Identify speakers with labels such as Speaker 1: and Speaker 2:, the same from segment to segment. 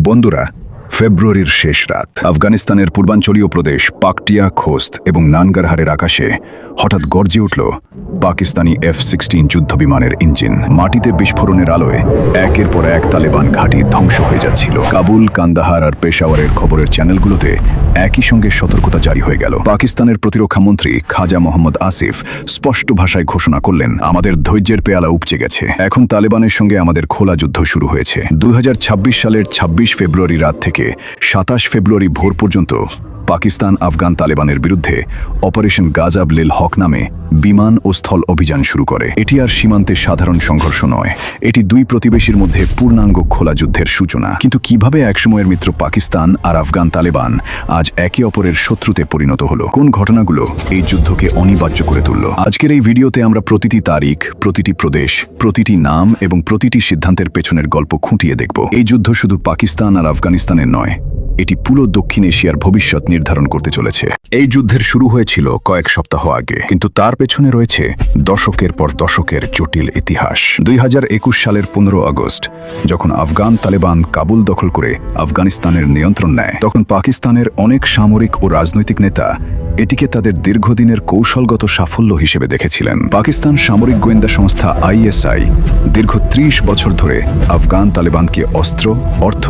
Speaker 1: বন্ধুরা, ফেব্রুয়ারির শেষ রাত আফগানিস্তানের পূর্বাঞ্চলীয় প্রদেশ পাকটিয়া, খোস্ত এবং নানগারহারের আকাশে হঠাৎ গর্জে উঠল পাকিস্তানি F-16 যুদ্ধবিমানের ইঞ্জিন। মাটিতে বিস্ফোরণের আলোয় একের পর এক তালেবান ঘাঁটি ধ্বংস হয়ে যাচ্ছিল। কাবুল, কান্দাহার আর পেশাওয়ারের খবরের চ্যানেলগুলোতে একই সঙ্গে সতর্কতা জারি হয়ে গেল। পাকিস্তানের প্রতিরক্ষা মন্ত্রী খাজা মোহাম্মদ আসিফ স্পষ্ট ভাষায় ঘোষণা করলেন, আমাদের ধৈর্যের পেয়ালা উপচে গেছে, এখন তালেবানের সঙ্গে আমাদের খোলা যুদ্ধ শুরু হয়েছে। 2026 সালের 26 ফেব্রুয়ারি রাত থেকে 27 ফেব্রুয়ারি ভোর পর্যন্ত পাকিস্তান আফগান তালেবানের বিরুদ্ধে অপারেশন গাজাব লিল হক নামে বিমান ও স্থল অভিযান শুরু করে। এটি আর সীমান্তে সাধারণ সংঘর্ষ নয়, এটি দুই প্রতিবেশীর মধ্যে পূর্ণাঙ্গ খোলা যুদ্ধের সূচনা। কিন্তু কিভাবে একসময়ের মিত্র পাকিস্তান আর আফগান তালেবান আজ একে অপরের শত্রুতে পরিণত হলো? কোন ঘটনাগুলো এই যুদ্ধকে অনিবার্য করে তুলল? আজকের এই ভিডিওতে আমরা প্রতিটি তারিখ, প্রতিটি প্রদেশ, প্রতিটি নাম এবং প্রতিটি সিদ্ধান্তের পেছনের গল্প খুঁটিয়ে দেখব। এই যুদ্ধ শুধু পাকিস্তান আর আফগানিস্তানের নয়, এটি পুরো দক্ষিণ এশিয়ার ভবিষ্যৎ নির্ধারণ করতে চলেছে। এই যুদ্ধের শুরু হয়েছিল কয়েক সপ্তাহ আগে, কিন্তু তার পেছনে রয়েছে দশকের পর দশকের জটিল ইতিহাস। 2021 সালের 15 আগস্ট যখন আফগান তালেবান কাবুল দখল করে আফগানিস্তানের নিয়ন্ত্রণ নেয়, তখন পাকিস্তানের অনেক সামরিক ও রাজনৈতিক নেতা এটিকে তাদের দীর্ঘদিনের কৌশলগত সাফল্য হিসেবে দেখেছিলেন। পাকিস্তান সামরিক গোয়েন্দা সংস্থা ISI দীর্ঘ 30 বছর ধরে আফগান তালেবানকে অস্ত্র, অর্থ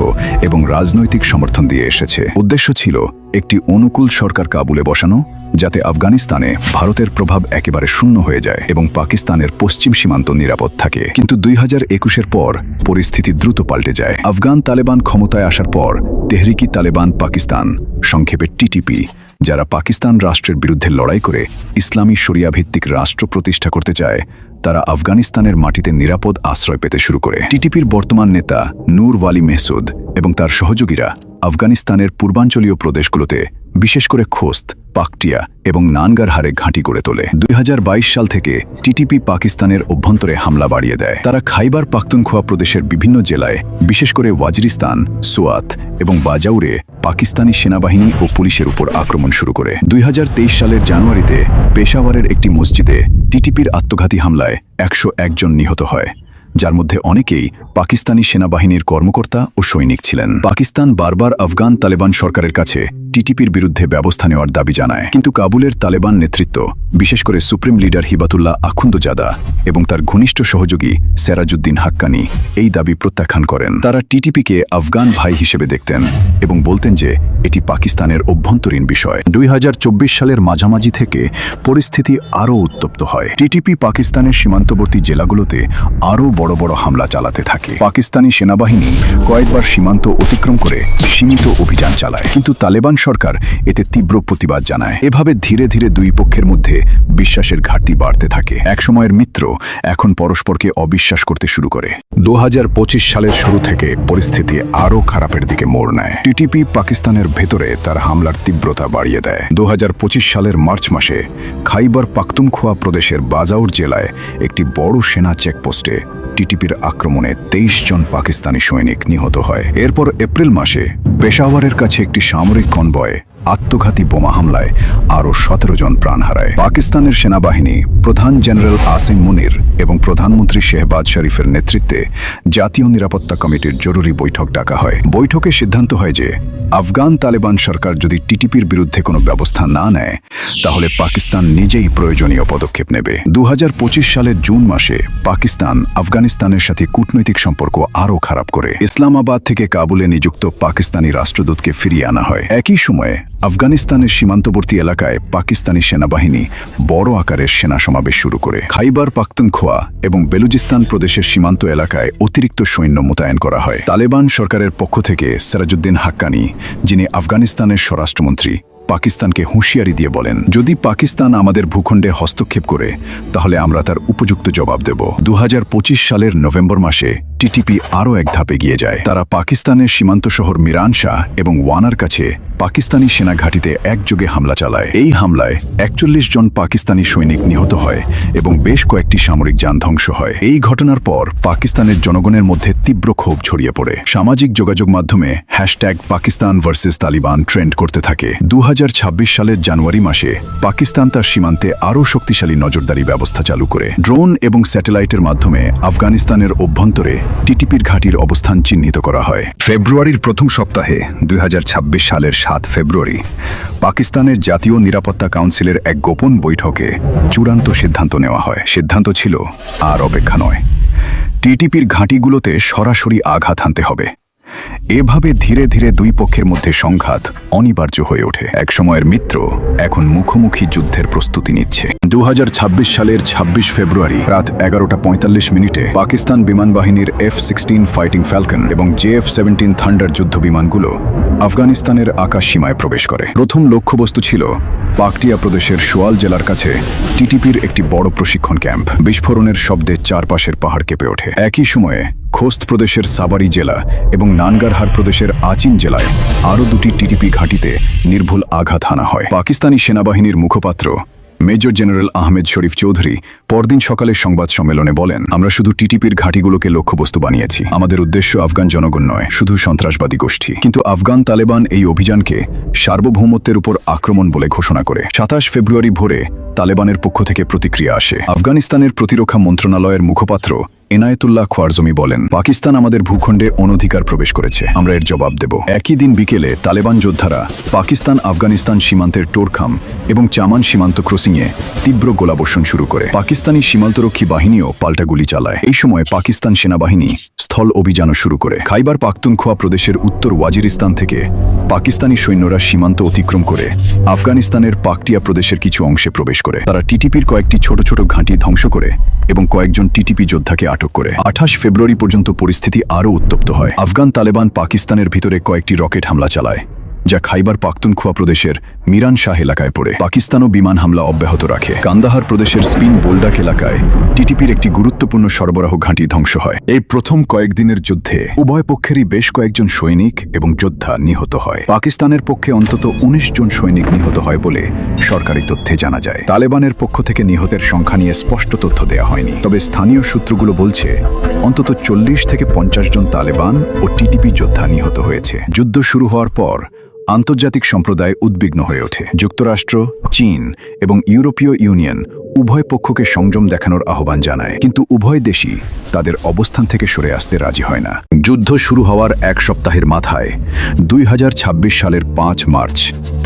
Speaker 1: এবং রাজনৈতিক সমর্থন দিয়ে এসেছে। উদ্দেশ্য ছিল একটি অনুকূল সরকার কাবুলে বসানো, যাতে আফগানিস্তানে ভারতের প্রভাব একেবারে শূন্য হয়ে যায় এবং পাকিস্তানের পশ্চিম সীমান্ত নিরাপদ থাকে। কিন্তু 2021-এর পর পরিস্থিতি দ্রুত পাল্টে যায়। আফগান তালেবান ক্ষমতায় আসার পর তেহরিকি তালেবান পাকিস্তান, সংক্ষেপে TTP, যারা পাকিস্তান রাষ্ট্রের বিরুদ্ধে লড়াই করে ইসলামী শরিয়া ভিত্তিক রাষ্ট্র প্রতিষ্ঠা করতে চায়, তারা আফগানিস্তানের মাটিতে নিরাপদ আশ্রয় পেতে শুরু করে। TTPর বর্তমান নেতা নূর ওয়ালি মেহসুদ এবং তার সহযোগীরা আফগানিস্তানের পূর্বাঞ্চলীয় প্রদেশগুলোতে, বিশেষ করে খোস্ত, পাকটিয়া এবং নানগারহারে ঘাঁটি গড়ে তোলে। 2022 সাল থেকে TTP পাকিস্তানের অভ্যন্তরে হামলা বাড়িয়ে দেয়। তারা খাইবার পাখতুনখোয়া প্রদেশের বিভিন্ন জেলায়, বিশেষ করে ওয়াজিরিস্তান, সোয়াত এবং বাজাউরে পাকিস্তানি সেনাবাহিনী ও পুলিশের উপর আক্রমণ শুরু করে। 2023 সালের জানুয়ারিতে পেশাওয়ারের একটি মসজিদে TTPর আত্মঘাতী হামলায় 101 জন নিহত হয়, যার মধ্যে অনেকেই পাকিস্তানি সেনাবাহিনীর কর্মকর্তা ও সৈনিক ছিলেন। পাকিস্তান বারবার আফগান তালেবান সরকারের কাছে TTPর বিরুদ্ধে ব্যবস্থা নেওয়ার দাবি জানায়, কিন্তু কাবুলের তালেবান নেতৃত্ব, বিশেষ করে সুপ্রিম লিডার হিবাতুল্লাহ আখুন্দজাদা এবং তার ঘনিষ্ঠ সহযোগী সেরাজউদ্দিন হাক্কানি এই দাবি প্রত্যাখ্যান করেন। তারা TTPকে আফগান ভাই হিসেবে দেখতেন এবং বলতেন যে এটি পাকিস্তানের অভ্যন্তরীণ বিষয়। 2024 সালের মাঝামাঝি থেকে পরিস্থিতি আরও উত্তপ্ত হয়। TTP পাকিস্তানের সীমান্তবর্তী জেলাগুলোতে আরও বড় বড় হামলা চালাতে থাকে। পাকিস্তানি সেনাবাহিনী কয়েকবার সীমান্ত অতিক্রম করে সীমিত অভিযান চালায়, কিন্তু তালেবান সরকার এতে তীব্র প্রতিবাদ জানায়। এভাবে ধীরে ধীরে দুই পক্ষের মধ্যে বিশ্বাসের ঘাটতি বাড়তে থাকে। একসময়ের মিত্র এখন পরস্পরকে অবিশ্বাস করতে শুরু করে। 2025 সালের শুরু থেকে পরিস্থিতি আরও খারাপের দিকে মোড় নেয়। TTP পাকিস্তানের ভেতরে তার হামলার তীব্রতা বাড়িয়ে দেয়। 2025 সালের মার্চ মাসে খাইবার পাখতুনখোয়া প্রদেশের বাজাউর জেলায় একটি বড় সেনা চেকপোস্টে TTPর আক্রমণে 23 জন পাকিস্তানি সৈনিক নিহত হয়। এরপর এপ্রিল মাসে পেশাওয়ারের কাছে একটি সামরিক কনভয়ে আত্মঘাতী বোমা হামলায় আরও 17 জন প্রাণ হারায়। পাকিস্তানের সেনাবাহিনী প্রধান জেনারেল আসিম মুনির এবং প্রধানমন্ত্রী শেহবাজ শরীফের নেতৃত্বে জাতীয় নিরাপত্তা কমিটির জরুরি বৈঠক ডাকা হয়। বৈঠকে সিদ্ধান্ত হয় যে আফগান তালেবান সরকার যদি TTPর বিরুদ্ধে কোনো ব্যবস্থা না নেয়, তাহলে পাকিস্তান নিজেই প্রয়োজনীয় পদক্ষেপ নেবে। 2025 সালের জুন মাসে পাকিস্তান আফগানিস্তানের সাথে কূটনৈতিক সম্পর্ক আরও খারাপ করে। ইসলামাবাদ থেকে কাবুলে নিযুক্ত পাকিস্তানি রাষ্ট্রদূতকে ফিরিয়ে আনা হয়। একই সময়ে আফগানিস্তানের সীমান্তবর্তী এলাকায় পাকিস্তানি সেনাবাহিনী বড় আকারের সেনা সমাবেশ শুরু করে। খাইবার পাখতুনখোয়া এবং বেলুচিস্তান প্রদেশের সীমান্ত এলাকায় অতিরিক্ত সৈন্য মোতায়েন করা হয়। তালেবান সরকারের পক্ষ থেকে সেরাজউদ্দিন হাক্কানি, যিনি আফগানিস্তানের স্বরাষ্ট্রমন্ত্রী, পাকিস্তানকে হুঁশিয়ারি দিয়ে বলেন, যদি পাকিস্তান আমাদের ভূখণ্ডে হস্তক্ষেপ করে, তাহলে আমরা তার উপযুক্ত জবাব দেব। 2025 সালের নভেম্বর মাসে TTP আরও এক ধাপ এগিয়ে যায়। তারা পাকিস্তানের সীমান্ত শহর মিরান শাহ এবং ওয়ানার কাছে পাকিস্তানি সেনা ঘাঁটিতে একযোগে হামলা চালায়। এই হামলায় 41 জন পাকিস্তানি সৈনিক নিহত হয় এবং বেশ কয়েকটি সামরিক যান ধ্বংস হয়। এই ঘটনার পর পাকিস্তানের জনগণের মধ্যে তীব্র ক্ষোভ ছড়িয়ে পড়ে। সামাজিক যোগাযোগ মাধ্যমে #পাকিস্তান ভার্সেস তালিবান ট্রেন্ড করতে থাকে। 2026 সালের জানুয়ারি মাসে পাকিস্তান তার সীমান্তে আরও শক্তিশালী নজরদারি ব্যবস্থা চালু করে। ড্রোন এবং স্যাটেলাইটের মাধ্যমে আফগানিস্তানের অভ্যন্তরে টিটিপির ঘাঁটির অবস্থান চিহ্নিত করা হয়। ফেব্রুয়ারির প্রথম সপ্তাহে 2026 সালের 7 ফেব্রুয়ারি পাকিস্তানের জাতীয় নিরাপত্তা কাউন্সিলের এক গোপন বৈঠকে চূড়ান্ত সিদ্ধান্ত নেওয়া হয়। সিদ্ধান্ত ছিল আর অপেক্ষা নয়, টিটিপির ঘাঁটিগুলোতে সরাসরি আঘাত হানতে হবে। এভাবে ধীরে ধীরে দুই পক্ষের মধ্যে সংঘাত অনিবার্য হয়ে ওঠে। এক সময়ের মিত্র এখন মুখোমুখি যুদ্ধের প্রস্তুতি নিচ্ছে। 2026 সালের 26 ফেব্রুয়ারি রাত 11:45 পাকিস্তান বিমান বাহিনীর F-16 ফাইটিং ফ্যালকন এবং JF-17 থান্ডার যুদ্ধ বিমানগুলো আফগানিস্তানের আকাশ সীমায় প্রবেশ করে। প্রথম লক্ষ্যবস্তু ছিল পাকটিয়া প্রদেশের সোয়াল জেলার কাছে টিটিপির একটি বড় প্রশিক্ষণ ক্যাম্প। বিস্ফোরণের শব্দে চারপাশের পাহাড় কেঁপে ওঠে। একই সময়ে খোস্ত প্রদেশের সাবারি জেলা এবং নানগারহার প্রদেশের আচিন জেলায় আরও দুটি টিটিপি ঘাঁটিতে নির্ভুল আঘাত হানা হয়। পাকিস্তানি সেনাবাহিনীর মুখপাত্র মেজর জেনারেল আহমেদ শরীফ চৌধুরী পরদিন সকালে সংবাদ সম্মেলনে বলেন, আমরা শুধু টিটিপির ঘাঁটিগুলোকে লক্ষ্যবস্তু বানিয়েছি। আমাদের উদ্দেশ্য আফগান জনগণ নয়, শুধু সন্ত্রাসবাদী গোষ্ঠী। কিন্তু আফগান তালেবান এই অভিযানকে সার্বভৌমত্বের উপর আক্রমণ বলে ঘোষণা করে। 27 ফেব্রুয়ারি ভোরে তালেবানের পক্ষ থেকে প্রতিক্রিয়া আসে। আফগানিস্তানের প্রতিরক্ষা মন্ত্রণালয়ের মুখপাত্র এনায়েতুল্লাহ খোয়ারজমি বলেন, পাকিস্তান আমাদের ভূখণ্ডে অনধিকার প্রবেশ করেছে, আমরা এর জবাব দেব। একই দিন বিকেলে তালেবান যোদ্ধারা পাকিস্তান আফগানিস্তান সীমান্তের টোরখাম এবং চামান সীমান্ত ক্রসিংয়ে তীব্র গোলাবর্ষণ শুরু করে। পাকিস্তানি সীমান্তরক্ষী বাহিনীও পাল্টা গুলি চালায়। এই সময় পাকিস্তান সেনাবাহিনী স্থল অভিযানও শুরু করে। খাইবার পাখতুনখোয়া প্রদেশের উত্তর ওয়াজিরিস্তান থেকে পাকিস্তানি সৈন্যরা সীমান্ত অতিক্রম করে আফগানিস্তানের পাকটিয়া প্রদেশের কিছু অংশে প্রবেশ করে। তারা টিটিপির কয়েকটি ছোট ছোট ঘাঁটি ধ্বংস করে এবং কয়েকজন টিটিপি যোদ্ধাকে আটক করে। 28 ফেব্রুয়ারি পর্যন্ত পরিস্থিতি আরও উত্তপ্ত হয়। আফগান তালেবান পাকিস্তানের ভিতরে কয়েকটি রকেট হামলা চালায়, যা খাইবার পাখতুনখোয়া প্রদেশের মিরান শাহ এলাকায় পড়ে। পাকিস্তানও বিমান হামলা অব্যাহত রাখে। কান্দাহার প্রদেশের স্পিন বোল্ডাক এলাকায় টিটিপির একটি গুরুত্বপূর্ণ সরবরাহ ঘাঁটি ধ্বংস হয়। এই প্রথম কয়েকদিনের যুদ্ধে উভয় পক্ষেরই বেশ কয়েকজন সৈনিক এবং যোদ্ধা নিহত হয়। পাকিস্তানের পক্ষে অন্তত 19 জন সৈনিক নিহত হয় বলে সরকারি তথ্যে জানা যায়। তালেবানের পক্ষ থেকে নিহতের সংখ্যা নিয়ে স্পষ্ট তথ্য দেওয়া হয়নি, তবে স্থানীয় সূত্রগুলো বলছে অন্তত 40 থেকে 50 জন তালেবান ও টিটিপি যোদ্ধা নিহত হয়েছে। যুদ্ধ শুরু হওয়ার পর আন্তর্জাতিক সম্প্রদায় উদ্বিগ্ন হয়ে ওঠে। যুক্তরাষ্ট্র, চীন এবং ইউরোপীয় ইউনিয়ন উভয় পক্ষকে সংযম দেখানোর আহ্বান জানায়, কিন্তু উভয় দেশই তাদের অবস্থান থেকে সরে আসতে রাজি হয় না। যুদ্ধ শুরু হওয়ার এক সপ্তাহের মাথায় 2026 সালের 5 মার্চ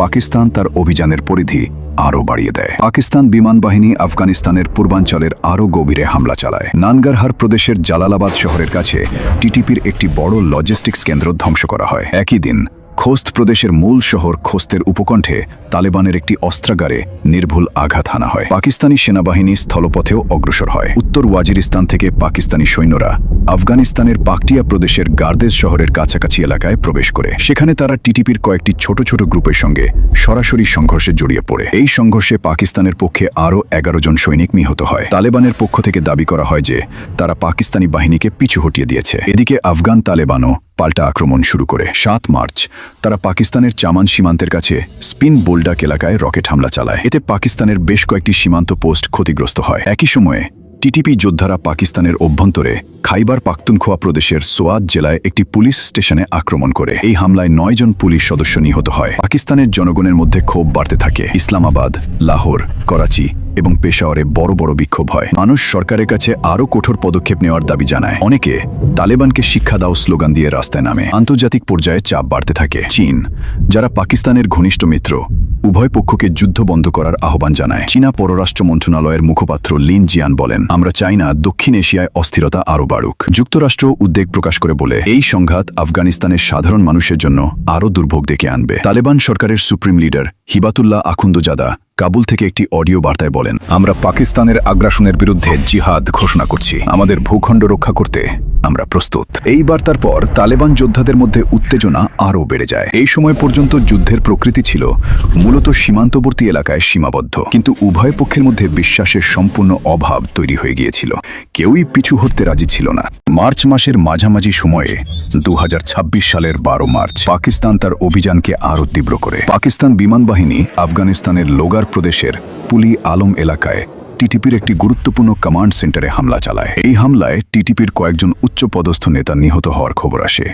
Speaker 1: পাকিস্তান তার অভিযানের পরিধি আরও বাড়িয়ে দেয়। পাকিস্তান বিমান বাহিনী আফগানিস্তানের পূর্বাঞ্চলের আরও গভীরে হামলা চালায়। নানগারহার প্রদেশের জালালাবাদ শহরের কাছে টিটিপির একটি বড় লজিস্টিক্স কেন্দ্র ধ্বংস করা হয়। একই দিন খোস্ত প্রদেশের মূল শহর খোস্তের উপকণ্ঠে তালেবানের একটি অস্ত্রাগারে নির্ভুল আঘাত হানা হয়। পাকিস্তানি সেনাবাহিনী স্থলপথেও অগ্রসর হয়। উত্তর ওয়াজিরিস্তান থেকে পাকিস্তানি সৈন্যরা আফগানিস্তানের পাকটিয়া প্রদেশের গার্দেজ শহরের কাছাকাছি এলাকায় প্রবেশ করে। সেখানে তারা টিটিপির কয়েকটি ছোট ছোট গ্রুপের সঙ্গে সরাসরি সংঘর্ষে জড়িয়ে পড়ে। এই সংঘর্ষে পাকিস্তানের পক্ষে আরও 11 জন সৈনিক নিহত হয়। তালেবানের পক্ষ থেকে দাবি করা হয় যে তারা পাকিস্তানি বাহিনীকে পিছু হটিয়ে দিয়েছে। এদিকে আফগান তালেবানও পাল্টা আক্রমণ শুরু করে। 7 মার্চ তারা পাকিস্তানের চামান সীমান্তের কাছে স্পিন বোল্ডাক এলাকায় রকেট হামলা চালায়। এতে পাকিস্তানের বেশ কয়েকটি সীমান্ত পোস্ট ক্ষতিগ্রস্ত হয়। একই সময়ে টিটিপি যোদ্ধারা পাকিস্তানের অভ্যন্তরে খাইবার পাখতুনখোয়া প্রদেশের সোয়াদ জেলায় একটি পুলিশ স্টেশনে আক্রমণ করে। এই হামলায় 9 জন পুলিশ সদস্য নিহত হয়। পাকিস্তানের জনগণের মধ্যে ক্ষোভ বাড়তে থাকে। ইসলামাবাদ, লাহোর, করাচি এবং পেশাওয়ারে বড় বড় বিক্ষোভ হয়। মানুষ সরকারের কাছে আরও কঠোর পদক্ষেপ নেওয়ার দাবি জানায়। অনেকে তালেবানকে শিক্ষা দাও স্লোগান দিয়ে রাস্তায় নামে। আন্তর্জাতিক পর্যায়ে চাপ বাড়তে থাকে। চীন, যারা পাকিস্তানের ঘনিষ্ঠ মিত্র, উভয় পক্ষকে যুদ্ধ বন্ধ করার আহ্বান জানায়। চীনা পররাষ্ট্র মন্ত্রণালয়ের মুখপাত্র লিন জিয়ান বলেন, আমরা চাই না দক্ষিণ এশিয়ায় অস্থিরতা আরও বাড়ুক। যুক্তরাষ্ট্র উদ্বেগ প্রকাশ করে বলে, এই সংঘাত আফগানিস্তানের সাধারণ মানুষের জন্য আরও দুর্ভোগ ডেকে আনবে। তালেবান সরকারের সুপ্রিম লিডার হিবাতুল্লাহ আখুন্দজাদা কাবুল থেকে একটি অডিও বার্তায় বলেন, আমরা পাকিস্তানের আগ্রাসনের বিরুদ্ধে জিহাদ ঘোষণা করছি। আমাদের ভূখণ্ড রক্ষা করতে আমরা প্রস্তুত। এই বার্তার পর তালেবান যোদ্ধাদের মধ্যে উত্তেজনা আরও বেড়ে যায়। এই সময় পর্যন্ত যুদ্ধের প্রকৃতি ছিল মূলত সীমান্তবর্তী এলাকায় সীমাবদ্ধ, কিন্তু উভয় পক্ষের মধ্যে বিশ্বাসের সম্পূর্ণ অভাব তৈরি হয়ে গিয়েছিল। কেউই পিছু হটতে রাজি ছিল না। মার্চ মাসের মাঝামাঝি সময়ে 2026 সালের 12 মার্চ পাকিস্তান তার অভিযানকে আরও তীব্র করে। পাকিস্তান বিমান বাহিনী আফগানিস্তানের লোগার প্রদেশের পুলি আলম এলাকায় টিটিপির একটি গুরুত্বপূর্ণ কমান্ড সেন্টারে হামলা চালায়। এই হামলায় টিটিপির কয়েকজন উচ্চপদস্থ নেতা নিহত হওয়ার খবর আসে,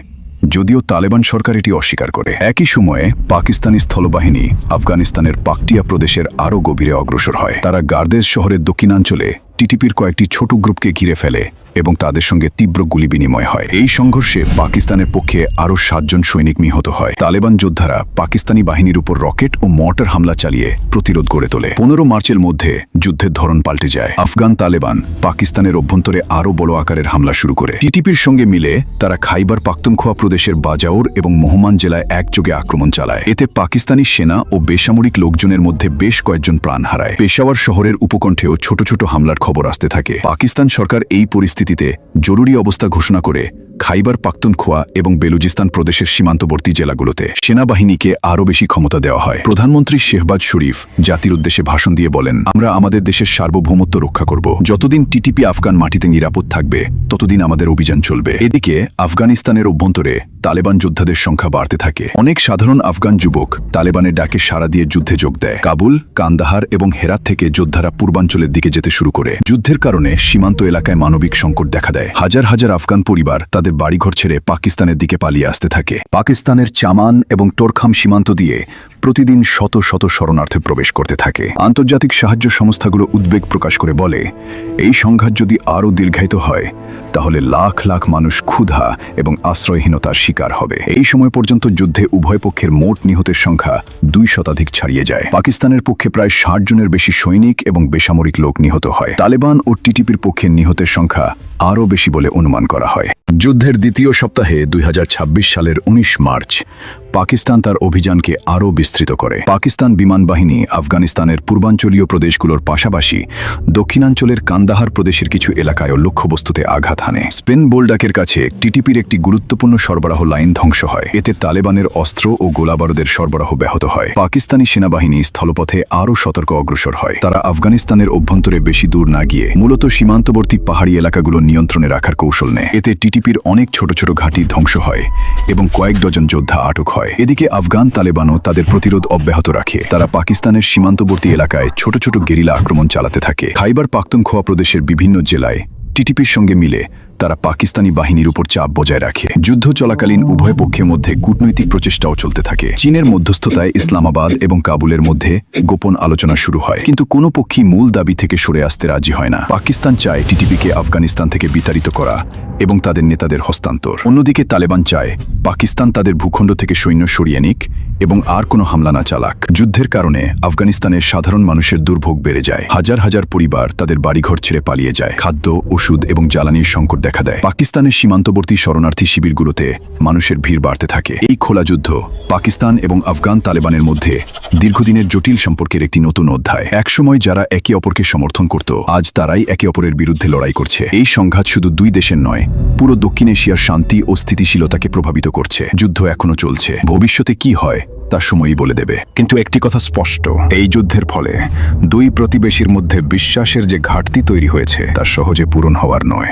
Speaker 1: যদিও তালেবান সরকার এটি অস্বীকার করে। একই সময়ে পাকিস্তানি স্থলবাহিনী আফগানিস্তানের পাকটিয়া প্রদেশের আরও গভীরে অগ্রসর হয়। তারা গার্দেজ শহরের দক্ষিণাঞ্চলে টিটিপির কয়েকটি ছোট গ্রুপকে ঘিরে ফেলে এবং তাদের সঙ্গে তীব্র গুলি বিনিময় হয়। এই সংঘর্ষে পাকিস্তানের পক্ষে আরও 7 জন সৈনিক নিহত হয়। তালেবান যোদ্ধারা পাকিস্তানি বাহিনীর উপর রকেট ও মর্টার হামলা চালিয়ে প্রতিরোধ গড়ে তোলে। 15 মার্চের মধ্যে যুদ্ধের ধরন পাল্টে যায়। আফগান তালেবান পাকিস্তানের অভ্যন্তরে আরও বড় আকারের হামলা শুরু করে। টিটিপির সঙ্গে মিলে তারা খাইবার পাখতুনখোয়া প্রদেশের বাজাউর এবং মোহমান জেলায় একযোগে আক্রমণ চালায়। এতে পাকিস্তানি সেনা ও বেসামরিক লোকজনের মধ্যে বেশ কয়েকজন প্রাণ হারায়। পেশাওয়ার শহরের উপকণ্ঠেও ছোট ছোট হামলার খবর আসতে থাকে। পাকিস্তান সরকার এই পরিস্থিতিতে জরুরি অবস্থা ঘোষণা করে খাইবার পাখতুনখোয়া এবং বেলুচিস্তান প্রদেশের সীমান্তবর্তী জেলাগুলোতে সেনাবাহিনীকে আরও বেশি ক্ষমতা দেওয়া হয়। প্রধানমন্ত্রী শেহবাজ শরীফ জাতির উদ্দেশ্যে ভাষণ দিয়ে বলেন, আমরা আমাদের দেশের সার্বভৌমত্ব রক্ষা করব। যতদিন টিটিপি আফগান মাটিতে নিরাপদ থাকবে ততদিন আমাদের অভিযান চলবে। এদিকে আফগানিস্তানের অভ্যন্তরে তালেবান যোদ্ধাদের সংখ্যা বাড়তে থাকে। অনেক সাধারণ আফগান যুবক তালেবানের ডাকে সাড়া দিয়ে যুদ্ধে যোগ দেয়। কাবুল, কান্দাহার এবং হেরাত থেকে যোদ্ধারা পূর্বাঞ্চলের দিকে যেতে শুরু করে। যুদ্ধের কারণে সীমান্ত এলাকায় মানবিক সংকট দেখা দেয়। হাজার হাজার আফগান পরিবার তাদের বাড়িঘর ছেড়ে পাকিস্তানের দিকে পালিয়ে আসতে থাকে। পাকিস্তানের চামান এবং টোরখাম সীমান্ত দিয়ে প্রতিদিন শত শত শরণার্থী প্রবেশ করতে থাকে। আন্তর্জাতিক সাহায্য সংস্থাগুলো উদ্বেগ প্রকাশ করে বলে, এই সংঘাত যদি আরও দীর্ঘায়িত হয় তাহলে লাখ লাখ মানুষ ক্ষুধা এবং আশ্রয়হীনতার শিকার হবে। এই সময় পর্যন্ত যুদ্ধে উভয় পক্ষের মোট নিহতের সংখ্যা 2 শতাধিক ছাড়িয়ে যায়। পাকিস্তানের পক্ষে প্রায় 60 জনের বেশি সৈনিক এবং বেসামরিক লোক নিহত হয়। তালেবান ও টিটিপির পক্ষে নিহতের সংখ্যা আরও বেশি বলে অনুমান করা হয়। যুদ্ধের দ্বিতীয় সপ্তাহে 2026 সালের 19 মার্চ পাকিস্তান তার অভিযানকে আরও বিস্তৃত করে। পাকিস্তান বিমান বাহিনী আফগানিস্তানের পূর্বাঞ্চলীয় প্রদেশগুলোর পাশাপাশি দক্ষিণাঞ্চলের কান্দাহার প্রদেশের কিছু এলাকায়ও লক্ষ্যবস্তুতে আঘাত হানে। স্পেন বোল্ডাকের কাছে টিটিপির একটি গুরুত্বপূর্ণ সরবরাহ লাইন ধ্বংস হয়। এতে তালেবানের অস্ত্র ও গোলাবারুদের সরবরাহ ব্যাহত হয়। পাকিস্তানি সেনাবাহিনী স্থলপথে আরও সতর্ক অগ্রসর হয়। তারা আফগানিস্তানের অভ্যন্তরে বেশি দূর না গিয়ে মূলত সীমান্তবর্তী পাহাড়ি এলাকাগুলো নিয়ন্ত্রণে রাখার কৌশল নেয়। এতে টিটিপির অনেক ছোট ছোট ঘাঁটি ধ্বংস হয় এবং কয়েক ডজন যোদ্ধা আটক হয়। এদিকে আফগান তালেবানও তাদের প্রতিরোধ অব্যাহত রাখে। তারা পাকিস্তানের সীমান্তবর্তী এলাকায় ছোট ছোট গেরিলা আক্রমণ চালাতে থাকে। খাইবার পাখতুনখোয়া প্রদেশের বিভিন্ন জেলায় টিটিপির সঙ্গে মিলে তারা পাকিস্তানি বাহিনীর উপর চাপ বজায় রাখে। যুদ্ধ চলাকালীন উভয় পক্ষের মধ্যে কূটনৈতিক প্রচেষ্টাও চলতে থাকে। চীনের মধ্যস্থতায় ইসলামাবাদ এবং কাবুলের মধ্যে গোপন আলোচনা শুরু হয়, কিন্তু কোনো পক্ষই মূল দাবি থেকে সরে আসতে রাজি হয় না। পাকিস্তান চায় টিটিপিকে আফগানিস্তান থেকে বিতাড়িত করা এবং তাদের নেতাদের হস্তান্তর। অন্যদিকে তালেবান চায় পাকিস্তান তাদের ভূখণ্ড থেকে সৈন্য সরিয়ে নিক এবং আর কোনো হামলা না চালাক। যুদ্ধের কারণে আফগানিস্তানের সাধারণ মানুষের দুর্ভোগ বেড়ে যায়। হাজার হাজার পরিবার তাদের বাড়িঘর ছেড়ে পালিয়ে যায়। খাদ্য, ওষুধ এবং জ্বালানির সংকট দেখা দেয়। পাকিস্তানের সীমান্তবর্তী শরণার্থী শিবিরগুলোতে মানুষের ভিড় বাড়তে থাকে। এই খোলা যুদ্ধ পাকিস্তান এবং আফগান তালেবানের মধ্যে দীর্ঘদিনের জটিল সম্পর্কের একটি নতুন অধ্যায়। একসময় যারা একে অপরকে সমর্থন করত, আজ তারাই একে অপরের বিরুদ্ধে লড়াই করছে। এই সংঘাত শুধু 2 দেশের নয়, পুরো দক্ষিণ এশিয়ার শান্তি ও স্থিতিশীলতাকে প্রভাবিত করছে। যুদ্ধ এখনো চলছে। ভবিষ্যতে কি হয় তা সময়ই বলে দেবে। কিন্তু একটি কথা স্পষ্ট, এই যুদ্ধের ফলে 2 প্রতিবেশীর মধ্যে বিশ্বাসের যে ঘাটতি তৈরি হয়েছে তা সহজে পূরণ হওয়ার নয়।